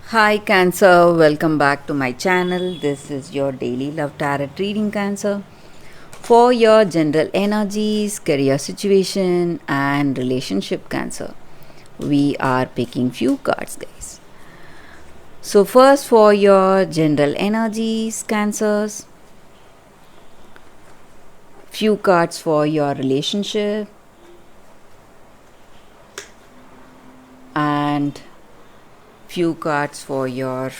Hi Cancer, welcome back to my channel. This is your daily love tarot reading, Cancer. For your general energies, career situation, and relationship, Cancer. We are picking few cards, guys. So, first for your general energies, Cancers, few cards for your relationship, and few cards for your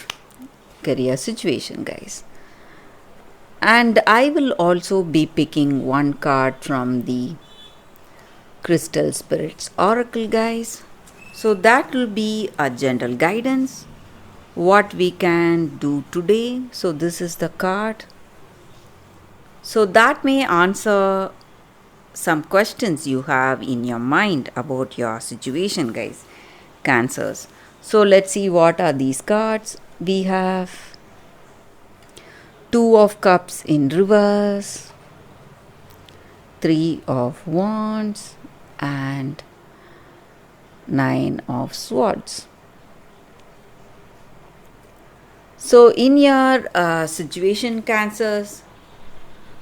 career situation, guys. And I will also be picking one card from the Crystal Spirits Oracle, guys. So that will be a general guidance. What we can do today. So this is the card. So that may answer some questions you have in your mind about your situation, guys. Cancers. So let's see what are these cards. We have Two of Cups in reverse, Three of Wands, and Nine of Swords. So, in your situation, Cancers,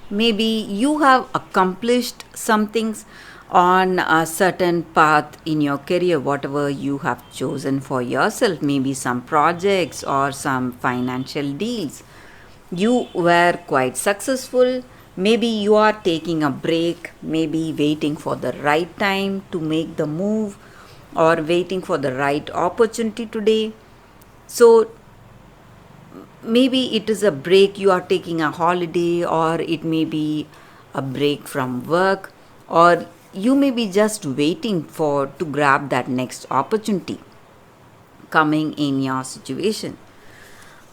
maybe you have accomplished some things on a certain path in your career, whatever you have chosen for yourself, maybe some projects or some financial deals. You were quite successful. Maybe you are taking a break, maybe waiting for the right time to make the move or waiting for the right opportunity today. So, maybe it is a break, you are taking a holiday, or it may be a break from work, or you may be just waiting for to grab that next opportunity coming in your situation.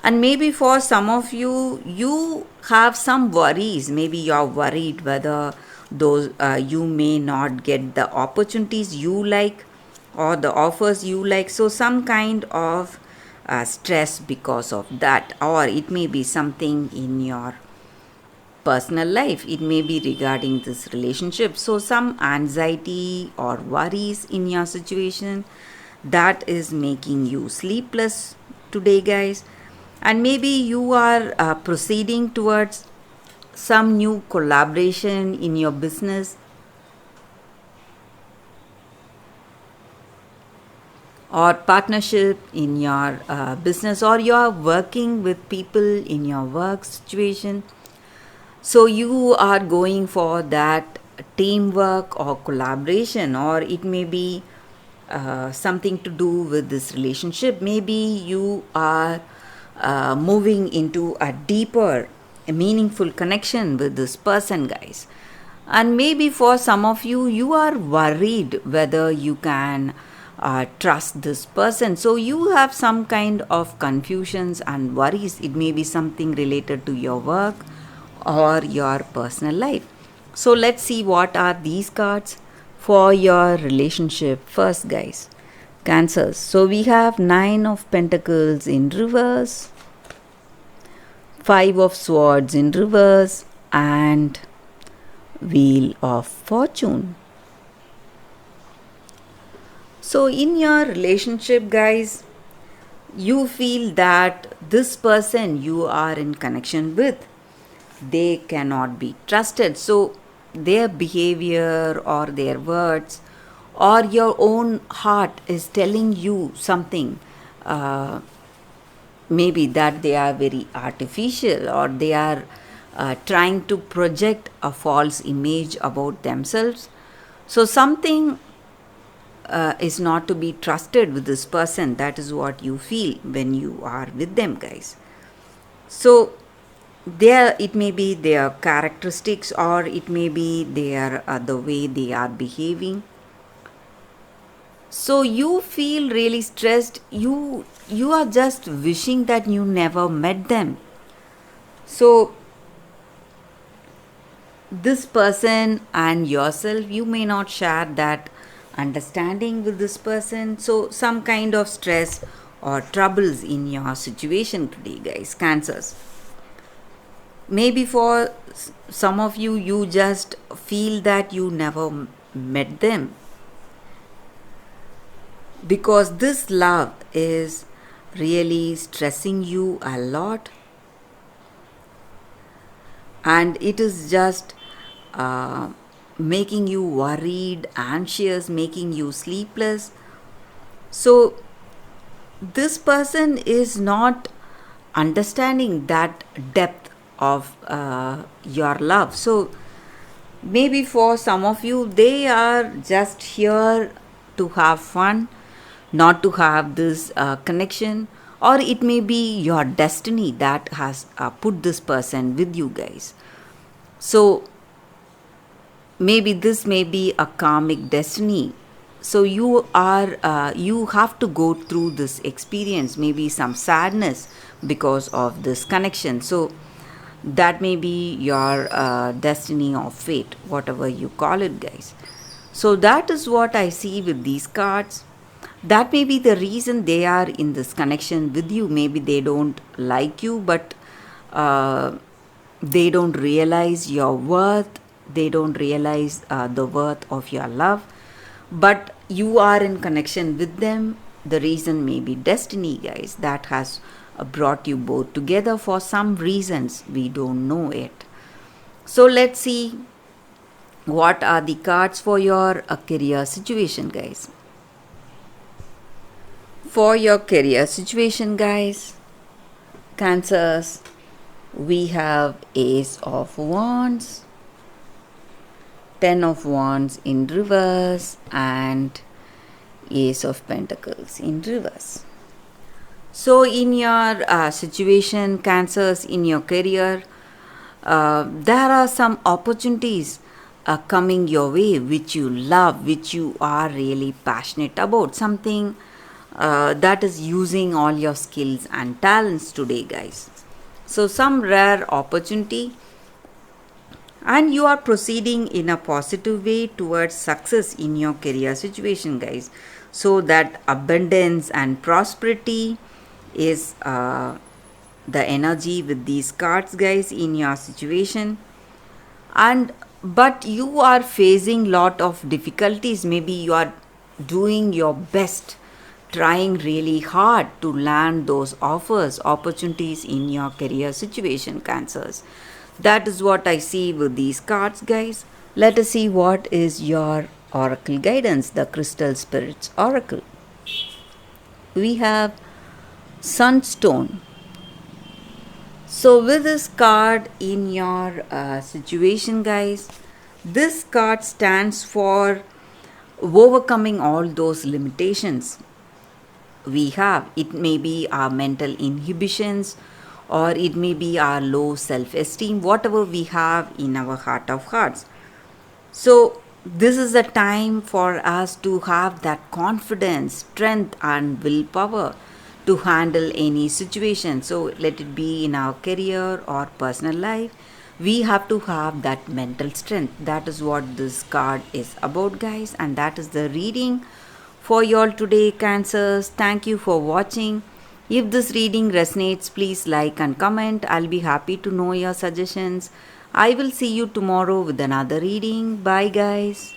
And maybe for some of you, you have some worries. Maybe you're worried whether those you may not get the opportunities you like or the offers you like. So some kind of stress because of that, or it may be something in your personal life. It may be regarding this relationship. So some anxiety or worries in your situation that is making you sleepless today, guys. And maybe you are proceeding towards some new collaboration in your business, or partnership in your business, or you are working with people in your work situation. So you are going for that teamwork or collaboration, or it may be something to do with this relationship. Maybe you are moving into a deeper, a meaningful connection with this person, guys. And maybe for some of you, you are worried whether you can trust this person. So you have some kind of confusions and worries. It may be something related to your work or your personal life. So let's see what are these cards for your relationship first, guys. Cancers. So we have Nine of Pentacles in reverse, Five of Swords in reverse, and Wheel of Fortune. So in your relationship, guys, you feel that this person you are in connection with, they cannot be trusted. So their behavior or their words or your own heart is telling you something, uh, maybe that they are very artificial, or they are trying to project a false image about themselves. So something is not to be trusted with this person. That is what you feel when you are with them, guys. So there, it may be their characteristics, or it may be their the way they are behaving. So you feel really stressed. You are just wishing that you never met them. So this person and yourself, you may not share that understanding with this person. So some kind of stress or troubles in your situation today, guys. Cancers. Maybe for some of you, you just feel that you never met them, because this love is really stressing you a lot, and it is just uh, making you worried, anxious, making you sleepless. So this person is not understanding that depth of your love. So maybe for some of you, they are just here to have fun, not to have this connection, or it may be your destiny that has put this person with you guys. So maybe this may be a karmic destiny. So you have to go through this experience, maybe some sadness because of this connection. So that may be your destiny or fate, whatever you call it, guys. So that is what I see with these cards. That may be the reason they are in this connection with you. Maybe they don't like you, but uh, they don't realize your worth. They don't realize the worth of your love. But you are in connection with them. The reason may be destiny, guys, that has brought you both together for some reasons we don't know yet. So let's see what are the cards for your career situation, guys. For your career situation, guys, Cancers, we have Ace of Wands, Ten of Wands in reverse, and Ace of Pentacles in reverse. So in your situation, Cancers, in your career, there are some opportunities coming your way which you love, which you are really passionate about, something that is using all your skills and talents today, guys. So some rare opportunity, and you are proceeding in a positive way towards success in your career situation, guys. So that abundance and prosperity is the energy with these cards, guys, in your situation. And but you are facing lot of difficulties. Maybe you are doing your best, trying really hard to land those offers, opportunities in your career situation, Cancers. That is what I see with these cards, guys. Let us see what is your oracle guidance, the Crystal Spirits Oracle. We have Sunstone. So with this card in your situation, guys, this card stands for overcoming all those limitations we have. It may be our mental inhibitions, or it may be our low self-esteem, whatever we have in our heart of hearts. So this is the time for us to have that confidence, strength, and willpower to handle any situation. So let it be in our career or personal life, we have to have that mental strength. That is what this card is about, guys, and that is the reading for y'all today, Cancers. Thank you for watching. If this reading resonates, please like and comment. I'll be happy to know your suggestions. I will see you tomorrow with another reading. Bye, guys.